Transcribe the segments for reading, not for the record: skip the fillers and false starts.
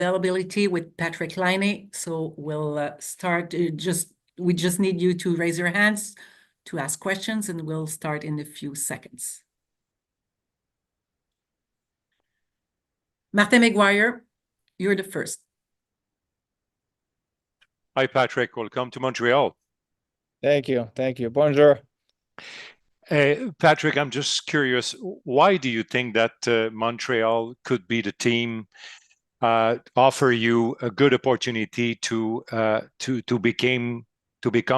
availability with Patrik Laine. So we'll start. We just need you to raise your hands to ask questions, and we'll start in a few seconds. Martin McGuire, you're the first. Hi, Patrik. Welcome to Montreal. Thank you. Thank you. Bonjour. Patrik, I'm just curious, why do you think that Montreal could be the team offer you a good opportunity to become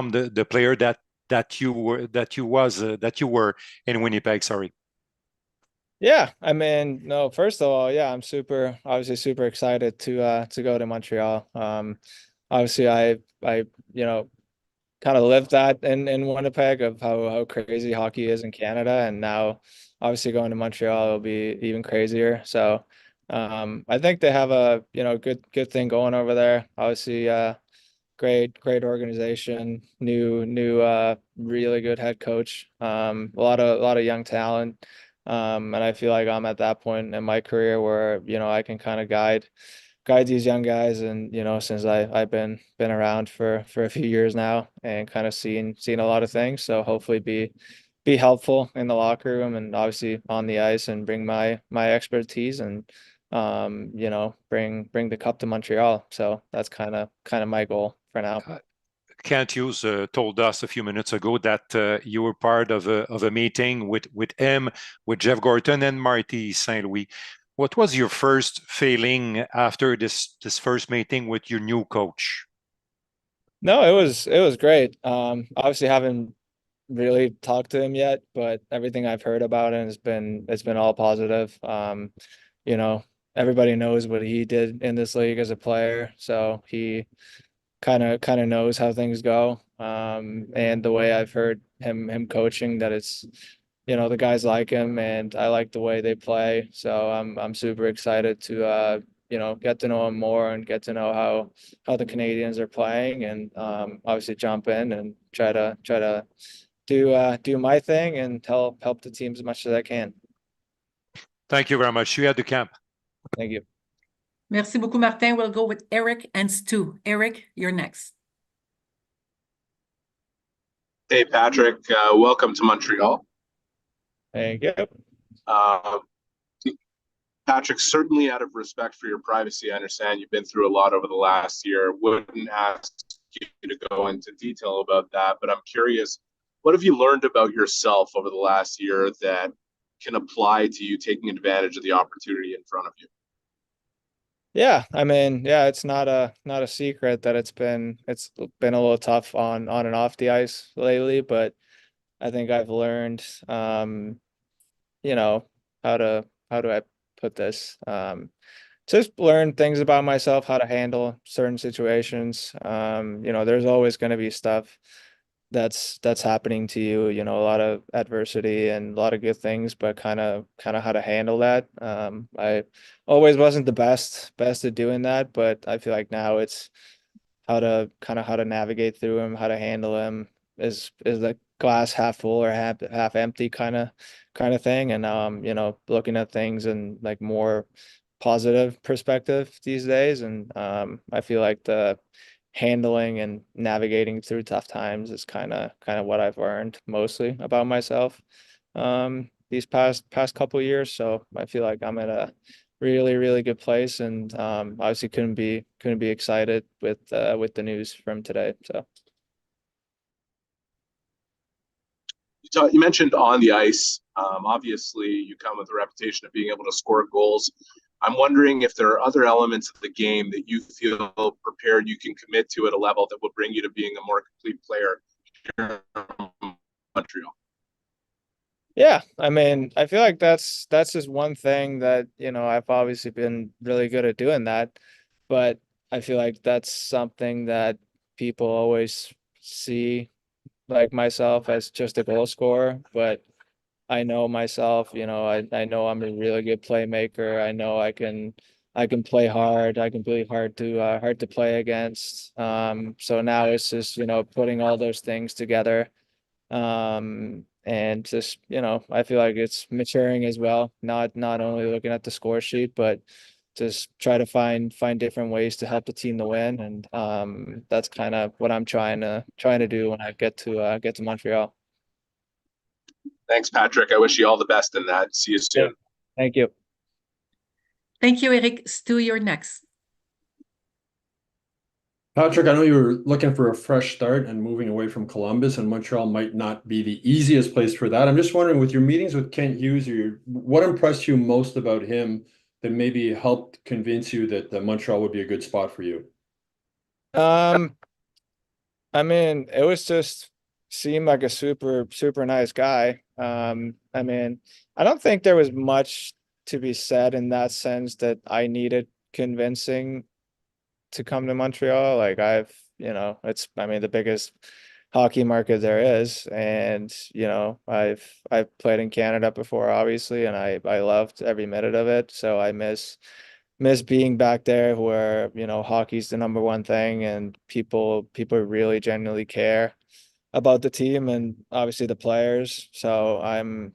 the player that you were in Winnipeg? Sorry. Yeah, I mean, no, first of all, yeah, I'm obviously super excited to go to Montreal. Obviously I kind of lived that in Winnipeg of how crazy hockey is in Canada, and now obviously going to Montreal will be even crazier. So I think they have a good thing going over there. Obviously great organization, new really good head coach, a lot of young talent. And I feel like I'm at that point in my career where I can kind of guide these young guys, and since I've been around for a few years now and kind of seen a lot of things, so hopefully be helpful in the locker room and obviously on the ice, and bring my expertise, and bring the cup to Montreal. So that's kind of my goal for now. Kent Hughes told us a few minutes ago that you were part of a meeting with him, with Jeff Gorton and Marty St. Louis. What was your first feeling after this first meeting with your new coach? No, it was great. Obviously haven't really talked to him yet, but everything I've heard about it it's been all positive. Everybody knows what he did in this league as a player, so he kind of knows how things go. And the way I've heard him coaching, that it's the guys like him, and I like the way they play. So I'm super excited to get to know him more and get to know how the Canadiens are playing, and obviously jump in and try to do my thing and help the team as much as I can. Thank you very much. You had the camp. Thank you. Merci beaucoup, Martin. We'll go with Eric and Stu. Eric, you're next. Hey, Patrik. Welcome to Montreal. Thank you. Patrik, certainly out of respect for your privacy, I understand you've been through a lot over the last year. Wouldn't ask you to go into detail about that, but I'm curious, what have you learned about yourself over the last year that can apply to you taking advantage of the opportunity in front of you? Yeah, I mean, yeah, it's not a secret that it's been a little tough on and off the ice lately, but I think I've learned how do I put this? Just learn things about myself, how to handle certain situations. There's always going to be stuff that's happening to you, a lot of adversity and a lot of good things, but kind of how to handle that. I always wasn't the best at doing that, but I feel like now it's how to navigate through them, how to handle them. Is the glass half full or half empty kind of thing? And now I'm looking at things in like more positive perspective these days, and I feel like the handling and navigating through tough times is kind of what I've learned mostly about myself these past couple of years. So I feel like I'm at a really good place, and obviously couldn't be excited with the news from today. So you mentioned on the ice. Obviously, you come with a reputation of being able to score goals. I'm wondering if there are other elements of the game that you feel prepared you can commit to at a level that will bring you to being a more complete player here in Montreal. Yeah, I mean, I feel like that's just one thing that I've obviously been really good at doing that, but I feel like that's something that people always see like myself as just a goal scorer, but I know myself, I know I'm a really good playmaker. I know I can play hard. I can be hard to play against. So now it's just, putting all those things together. And just, I feel like it's maturing as well. Not only looking at the score sheet, but just try to find different ways to help the team to win, and that's kind of what I'm trying to do when I get to Montreal. Thanks, Patrik. I wish you all the best in that. See you soon. Yeah. Thank you. Thank you, Eric. Stu, you're next. Patrik, I know you were looking for a fresh start and moving away from Columbus, and Montreal might not be the easiest place for that. I'm just wondering, with your meetings with Kent Hughes, what impressed you most about him that maybe helped convince you that Montreal would be a good spot for you? I mean, it was just seemed like a super nice guy. I mean, I don't think there was much to be said in that sense that I needed convincing to come to Montreal. Like it's I mean the biggest hockey market there is, and I've played in Canada before, obviously, and I loved every minute of it. So I miss being back there where hockey's the number one thing, and people really genuinely care about the team and obviously the players. So I'm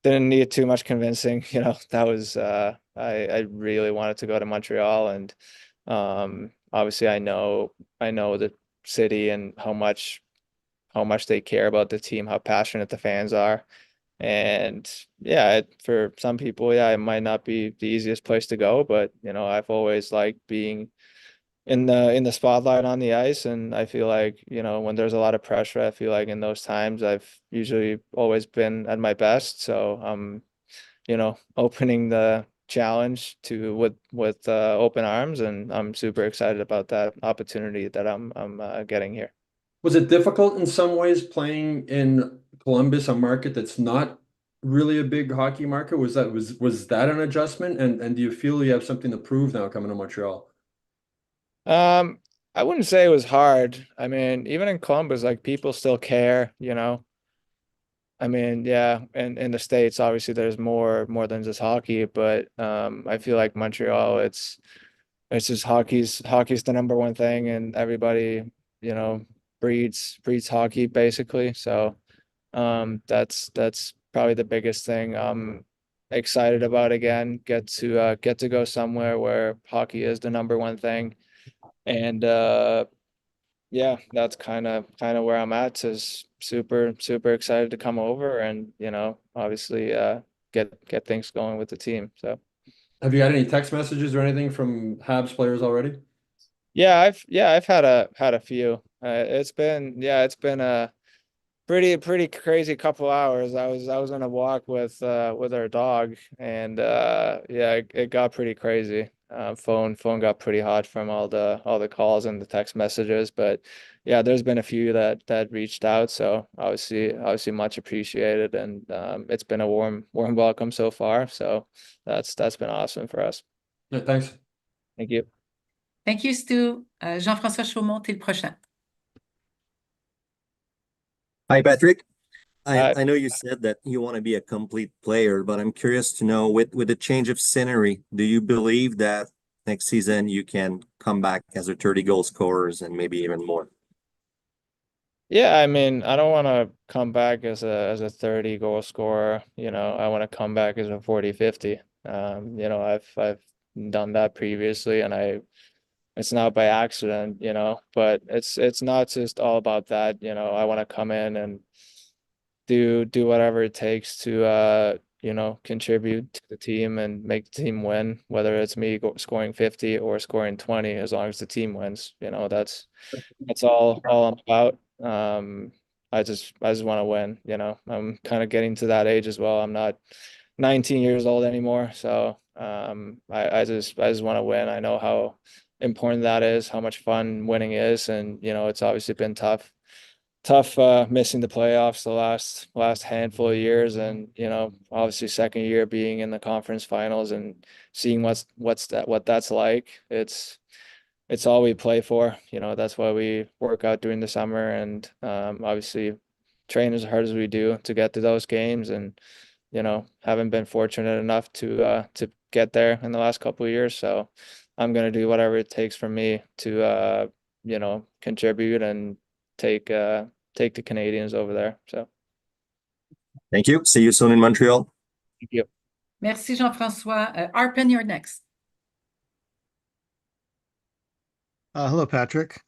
didn't need too much convincing. That was I really wanted to go to Montreal, and obviously I know the city and how much they care about the team, how passionate the fans are. And yeah, for some people, yeah, it might not be the easiest place to go, but I've always liked being in the spotlight on the ice, and I feel like when there's a lot of pressure, I feel like in those times I've usually always been at my best. So I'm opening the challenge with open arms, and I'm super excited about that opportunity that I'm getting here. Was it difficult in some ways playing in Columbus, a market that's not really a big hockey market? Was that an adjustment? And do you feel you have something to prove now coming to Montreal? I wouldn't say it was hard. I mean, even in Columbus, like people still care. I mean, yeah, and in the States, obviously there's more than just hockey, but I feel like Montreal, it's just hockey's the number one thing, and everybody, breeds hockey basically. So that's probably the biggest thing I'm excited about. Again, get to go somewhere where hockey is the number one thing. And yeah, that's kind of where I'm at. Is super excited to come over and obviously get things going with the team. So Have you had any text messages or anything from Habs players already? yeah, I've had a few. It's been a pretty crazy couple hours. I was on a walk with our dog, and yeah, it got pretty crazy. Phone got pretty hot from all the calls and the text messages, but yeah, there's been a few that reached out, so obviously much appreciated, and it's been a warm welcome so far, so that's been awesome for us. Yeah, thanks. Thank you. Thank you, Stu. Jean-François Chaumont, t'es le prochain. Hi, Patrik. Hi. I know you said that you want to be a complete player, but I'm curious to know, with the change of scenery, do you believe that next season you can come back as a 30 goal scorers and maybe even more? Yeah, I mean, I don't want to come back as a 30 goal scorer. I want to come back as a 40, 50. I've done that previously, and it's not by accident, but it's not just all about that. I want to come in and do whatever it takes to contribute to the team and make the team win, whether it's me scoring 50 or scoring 20, as long as the team wins. That's all I'm about. I just want to win. I'm kind of getting to that age as well. I'm not 19 years old anymore, so I just want to win. I know how important that is, how much fun winning is, and it's obviously been tough missing the playoffs the last handful of years, and obviously second year being in the conference finals and seeing what that's like. It's all we play for. That's why we work out during the summer, and obviously train as hard as we do to get to those games, and haven't been fortunate enough to get there in the last couple of years. So I'm gonna do whatever it takes for me to contribute and take the Canadiens over there. So Thank you. See you soon in Montreal. thank you. Merci, Jean-François. Arpen, you're next. Hello, Patrick.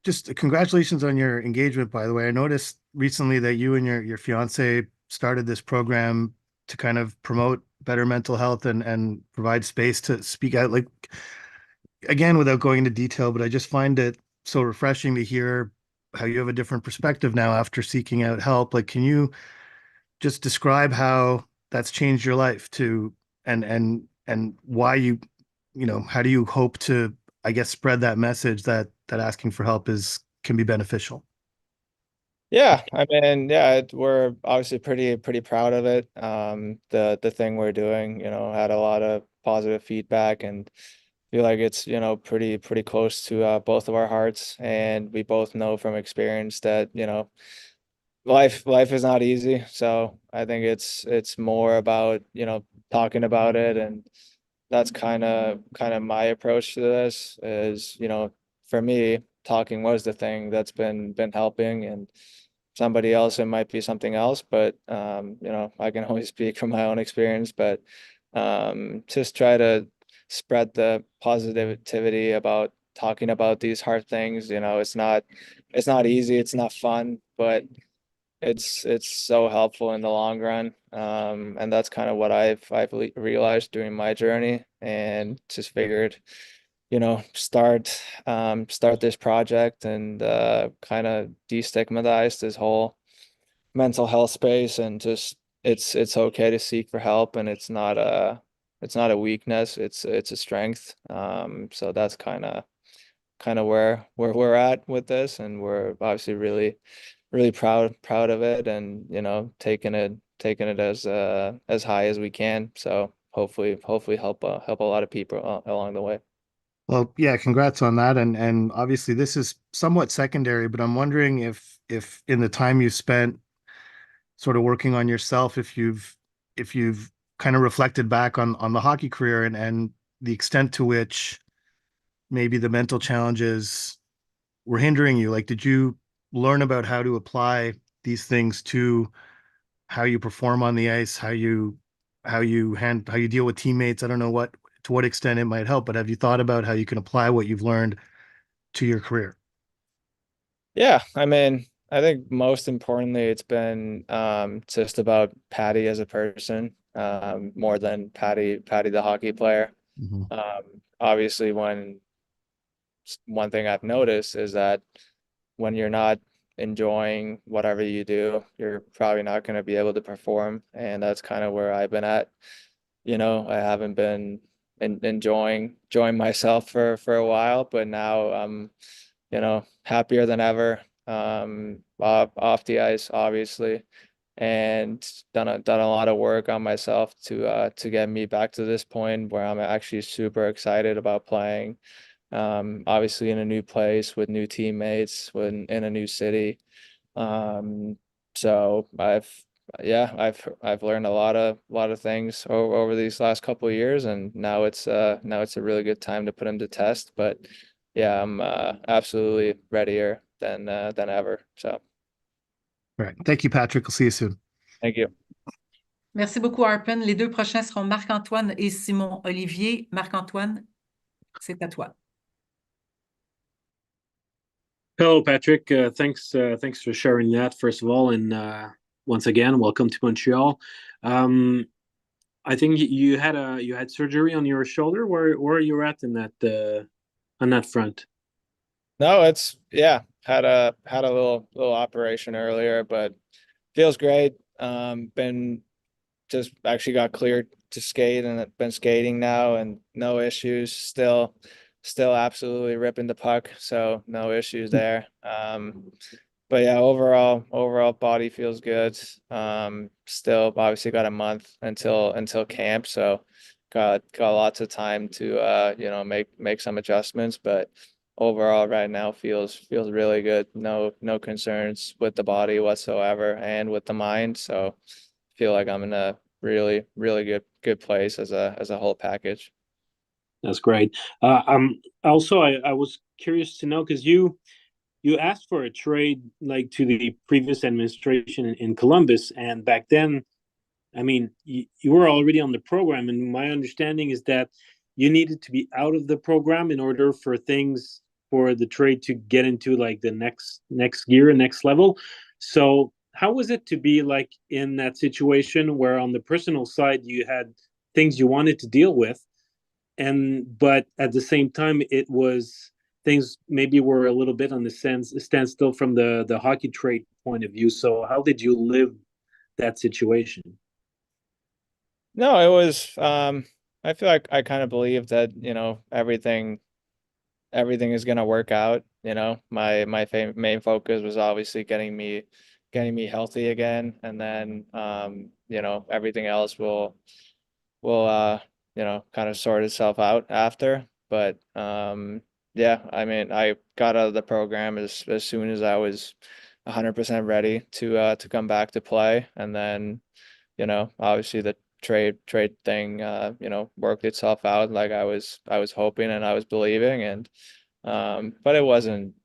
Just congratulations on your engagement, by the way. I noticed recently that you and your fiance started this program to kind of promote better mental health and provide space to speak out. Like, again, without going into detail, but I just find it so refreshing to hear how you have a different perspective now after seeking out help. Like, can you just describe how that's changed your life to and why how do you hope to, I guess, spread that message that asking for help is can be beneficial? Yeah, I mean, yeah, we're obviously pretty proud of it. The thing we're doing, had a lot of positive feedback and feel like it's, pretty close to both of our hearts. And we both know from experience that, life is not easy. So I think it's more about, talking about it, and that's kind of my approach to this is, for me, talking was the thing that's been helping, and somebody else it might be something else, but I can only speak from my own experience, but just try to spread the positivity about talking about these hard things. It's not easy, it's not fun, but it's so helpful in the long run. And that's kind of what I've realized during my journey, and just figured, start this project and kind of destigmatize this whole mental health space, and just it's okay to seek for help, and it's not a weakness, it's a strength. So that's kind of where we're at with this, and we're obviously really proud of it, and taking it as high as we can. So hopefully help a lot of people along the way. Well, yeah, congrats on that. And obviously this is somewhat secondary, but I'm wondering if in the time you've spent sort of working on yourself, if you've kind of reflected back on the hockey career and the extent to which maybe the mental challenges were hindering you. Like, did you learn about how to apply these things to how you perform on the ice, how you deal with teammates? I don't know to what extent it might help, but have you thought about how you can apply what you've learned to your career? Yeah, I mean, I think most importantly, it's been just about Patty as a person, more than Patty the hockey player. Mhm. Obviously, one thing I've noticed is that when you're not enjoying whatever you do, you're probably not going to be able to perform, and that's kind of where I've been at. I haven't been enjoying myself for a while, but now I'm happier than ever, off the ice, obviously, and done a lot of work on myself to get me back to this point where I'm actually super excited about playing. Obviously in a new place with new teammates, in a new city. Um, so I've learned a lot of things over these last couple of years, and now it's a really good time to put them to test. But yeah, I'm absolutely readier than ever. So All right. Thank you, Patrick. I'll see you soon. thank you. Merci beaucoup, Arpen. Les deux prochains seront Marc-Antoine et Simon Olivier. Marc-Antoine, c'est à toi. Hello, Patrick. Thanks for sharing that, first of all, and once again, welcome to Montreal. I think you had surgery on your shoulder. Where are you at in that on that front? No, had a little operation earlier, but feels great. Been just actually got cleared to skate, and I've been skating now, and no issues. Still absolutely ripping the puck, so no issues there. But yeah, overall body feels good. Still obviously got a month until camp, so got lots of time to make some adjustments, but overall right now feels really good. No concerns with the body whatsoever, and with the mind. So feel like I'm in a really good place as a whole package. That's great. Also, I was curious to know, because you asked for a trade like to the previous administration in Columbus, and back then, I mean, you were already on the program, and my understanding is that you needed to be out of the program in order for things for the trade to get into like the next gear, next level. So how was it to be like in that situation where on the personal side you had things you wanted to deal with, but at the same time it was things maybe were a little bit on the standstill from the hockey trade point of view. So how did you live that situation? No, it was I feel like I kind of believe that, everything is gonna work out. My main focus was obviously getting me healthy again, and then everything else will kind of sort itself out after. But yeah, I mean, I got out of the program as soon as I was 100% ready to come back to play, and then obviously the trade thing worked itself out like I was hoping and I was believing. And but it wasn't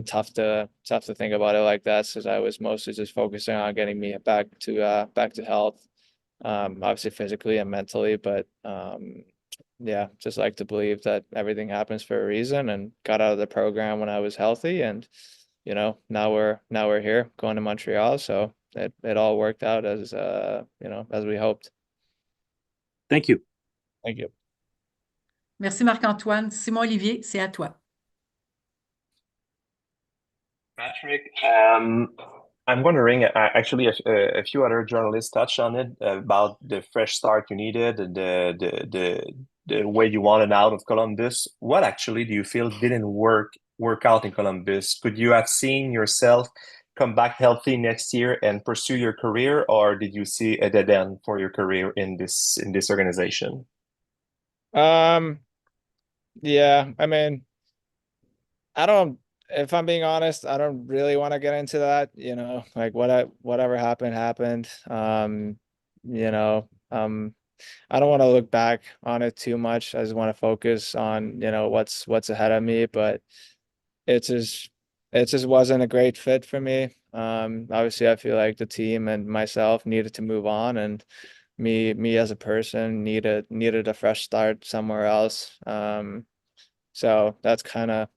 tough to think about it like that, since I was mostly just focusing on getting me back to health, obviously physically and mentally. But yeah, just like to believe that everything happens for a reason, and got out of the program when I was healthy. And now we're here going to Montreal, so it all worked out as we hoped. Thank you. Thank you. Merci Marc-Antoine. Simon Olivier, c'est à toi. Patrick, I'm wondering, actually, a few other journalists touched on it about the fresh start you needed, the way you wanted out of Columbus. What actually do you feel didn't work out in Columbus? Could you have seen yourself come back healthy next year and pursue your career, or did you see a dead end for your career in this organization? Yeah, I mean, if I'm being honest, I don't really want to get into that. Like whatever happened. I don't want to look back on it too much. I just want to focus on, what's ahead of me. But it just wasn't a great fit for me. Obviously I feel like the team and myself needed to move on, and me as a person needed a fresh start somewhere else. So that's kind of,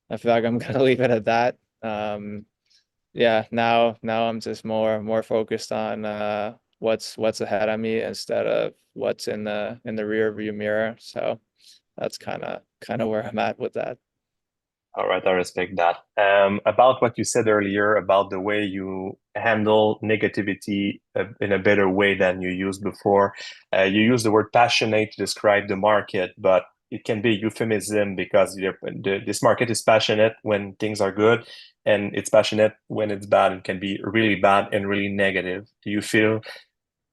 I feel like I'm gonna leave it at that. Yeah, now I'm just more focused on what's ahead of me instead of what's in the rear view mirror. So that's kind of where I'm at with that. All right, I respect that. About what you said earlier about the way you handle negativity in a better way than you used before. You used the word passionate to describe the market, but it can be a euphemism because this market is passionate when things are good, and it's passionate when it's bad. It can be really bad and really negative.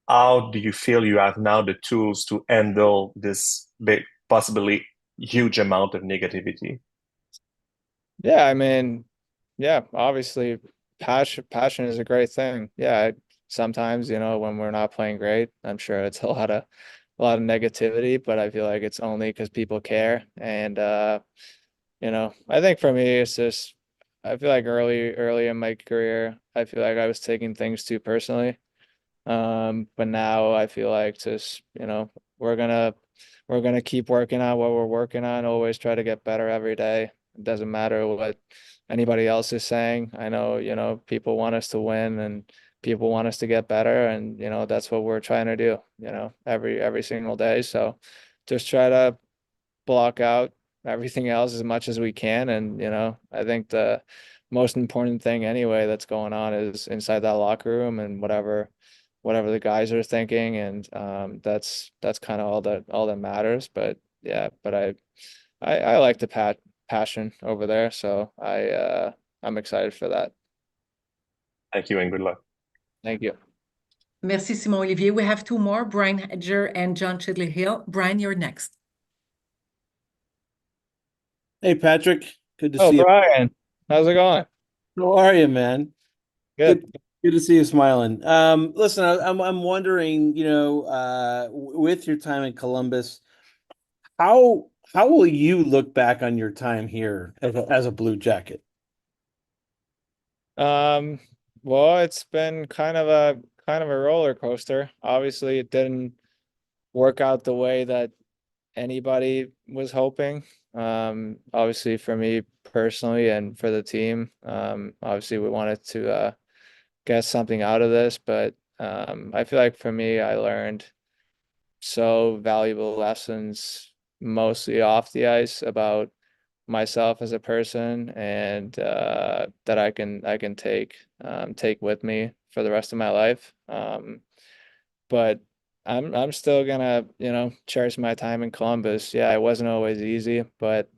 How do you feel you have now the tools to handle this big, possibly huge amount of negativity? Yeah, I mean, yeah, obviously passion is a great thing. Yeah, sometimes, when we're not playing great, I'm sure it's a lot of negativity, but I feel like it's only because people care. And I think for me it's just, I feel like early in my career, I feel like I was taking things too personally. But now I feel like just, we're gonna keep working on what we're working on, always try to get better every day. It doesn't matter what anybody else is saying. I know, people want us to win, and people want us to get better, and that's what we're trying to do, every single day. So just try to block out everything else as much as we can. And I think the most important thing anyway that's going on is inside that locker room, and whatever the guys are thinking. And that's kind of all that matters. But yeah, but I like the passion over there, so I'm excited for that. Thank you and good luck. Thank you. Merci, Simon Olivier. We have two more, Brian Hedger and John Chidley Hill. Brian, you're next. Hey, Patrick. Good to Oh, see you. Brian, how's it going? How are you, man? Good. Good to see you smiling. Listen, I'm wondering, with your time in Columbus, how will you look back on your time here as a Blue Jacket? Well, it's been kind of a roller coaster. Obviously, it work out the way that anybody was hoping. Obviously for me personally and for the team, obviously we wanted to get something out of this, but I feel like for me, I learned so valuable lessons mostly off the ice about myself as a person, and that I can take with me for the rest of my life. But I'm still gonna, cherish my time in Columbus. Yeah, it wasn't always easy, but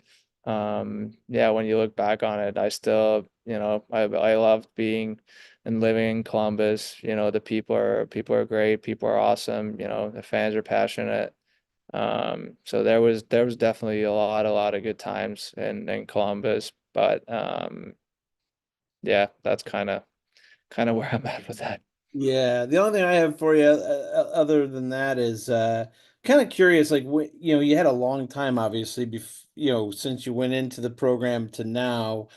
yeah, when you look back on it, I still, I loved being and living in Columbus. The people are great, people are awesome, the fans are passionate. So there was definitely a lot of good times in Columbus, but yeah, that's kind of where I'm at with that. Yeah, the only thing I have for you, other than that, is kind of curious. Like, you had a long time, obviously, since you went into the program to now.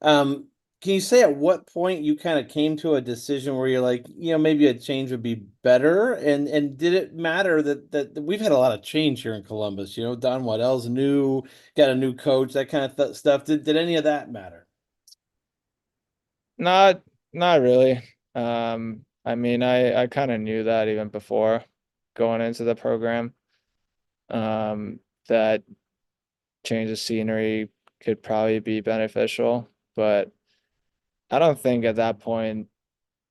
Um, can you say at what point you kind of came to a decision where you're like, maybe a change would be better? And did it matter that we've had a lot of change here in Columbus? Don Waddell's new, got a new coach, that kind of stuff. Did any of that matter? Not not really. I mean, I kind of knew that even before going into the program, that change of scenery could probably be beneficial, but I don't think at that point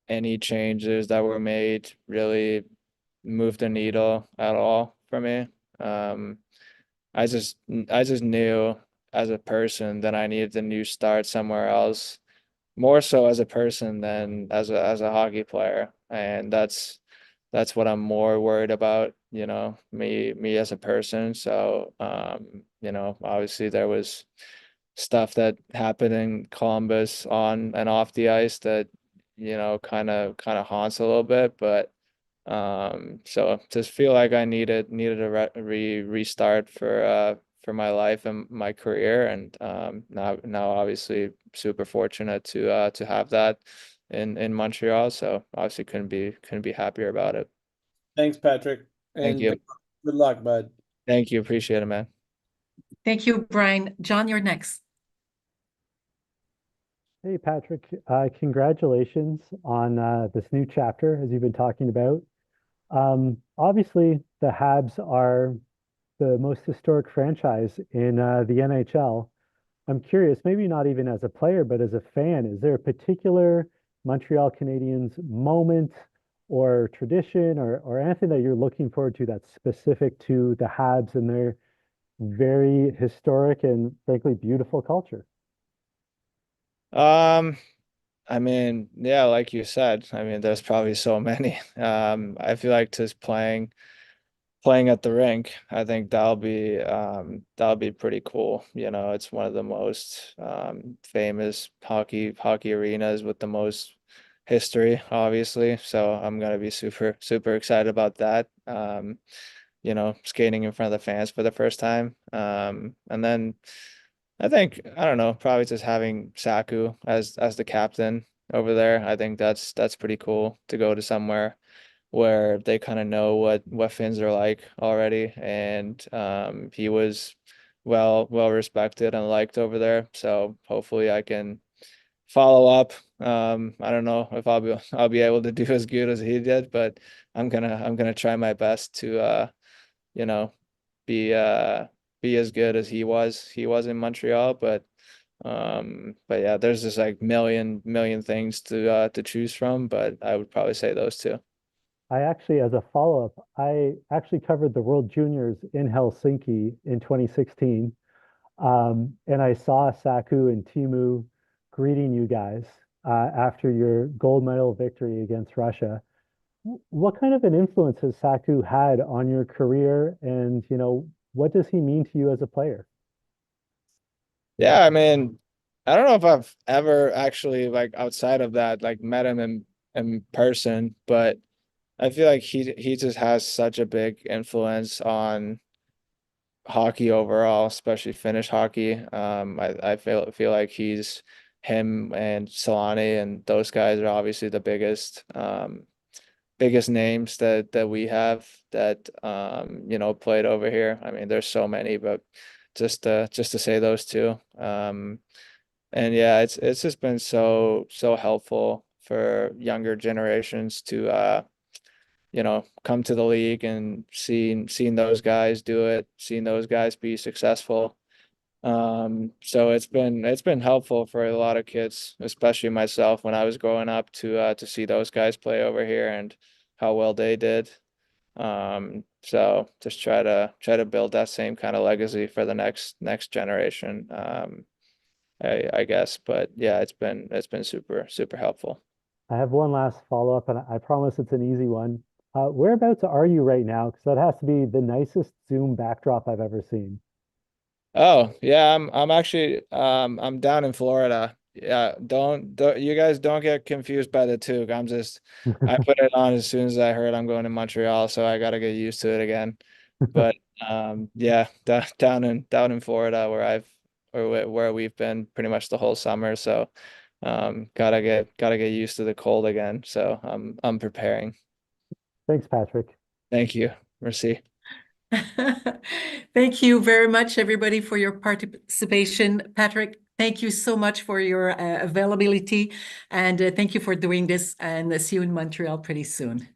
any changes that were made really moved the needle at all for me. Um, I just knew as a person that I needed a new start somewhere else, more so as a person than as a hockey player. And that's what I'm more worried about, me as a person. So obviously there was stuff that happened in Columbus on and off the ice that, kind of haunts a little bit, but so just feel like I needed a restart for my life and my career, and now obviously super fortunate to have that in Montreal. So obviously couldn't be happier about it. Thanks, Patrick, Thank and you. good luck, bud. Thank you. Appreciate it, man. Thank you, Brian. John, you're next. Hey, Patrick, congratulations on this new chapter, as you've been talking about. Obviously, the Habs are the most historic franchise in the NHL. I'm curious, maybe not even as a player, but as a fan, is there a particular Montreal Canadiens moment or tradition or anything that you're looking forward to that's specific to the Habs and their very historic and frankly beautiful culture? I mean, yeah, like you said, I mean, there's probably so many. I feel like just playing at the rink, I think that'll be pretty cool. It's one of the most famous hockey arenas with the most history, obviously. So I'm gonna be super super excited about that. Skating in front of the fans for the first time. And then I don't know, probably just having Saku as the captain over there. I think that's pretty cool to go to somewhere where they kind of know what Finns are like already, and he was well respected and liked over there. So hopefully I can follow up. I don't know if I'll be able to do as good as he did, but I'm gonna try my best to you know be be as good as he was in Montreal. But yeah, there's just like million things to choose from, but I would probably say those two. I actually, as a follow-up, I actually covered the World Juniors in Helsinki in 2016. And I saw Saku and Timu greeting you guys after your gold medal victory against Russia. What kind of an influence has Saku had on your career? And, what does he mean to you as a player? Yeah, I mean, I don't know if I've ever actually, like, outside of that, like, met him in person, but I feel like he just has such a big influence on hockey overall, especially Finnish hockey. I feel like him and Solani and those guys are obviously the biggest biggest names that we have that you know, played over here. I mean, there's so many, but just to say those two. And yeah, it's just been so helpful for younger generations to you know, come to the league and seeing those guys do it, seeing those guys be successful. So it's been helpful for a lot of kids, especially myself when I was growing up to see those guys play over here and how well they did. So just try to build that same kind of legacy for the next generation. I guess, but yeah, it's been super helpful. I have one last follow-up, and I promise it's an easy one. Whereabouts are you right now? Because that has to be the nicest Zoom backdrop I've ever seen. Oh, yeah, I'm actually I'm down in Florida. Yeah, don't you guys don't get confused by the toque. I put it on as soon as I heard I'm going to Montreal, so I gotta get used to it again. But yeah, down in Florida where we've been pretty much the whole summer, so gotta get used to the cold again. So I'm preparing. Thanks, Patrick. Thank you. Merci. Thank you very much, everybody, for your participation. Patrik, thank you so much for your availability, and thank you for doing this, and see you in Montreal pretty soon.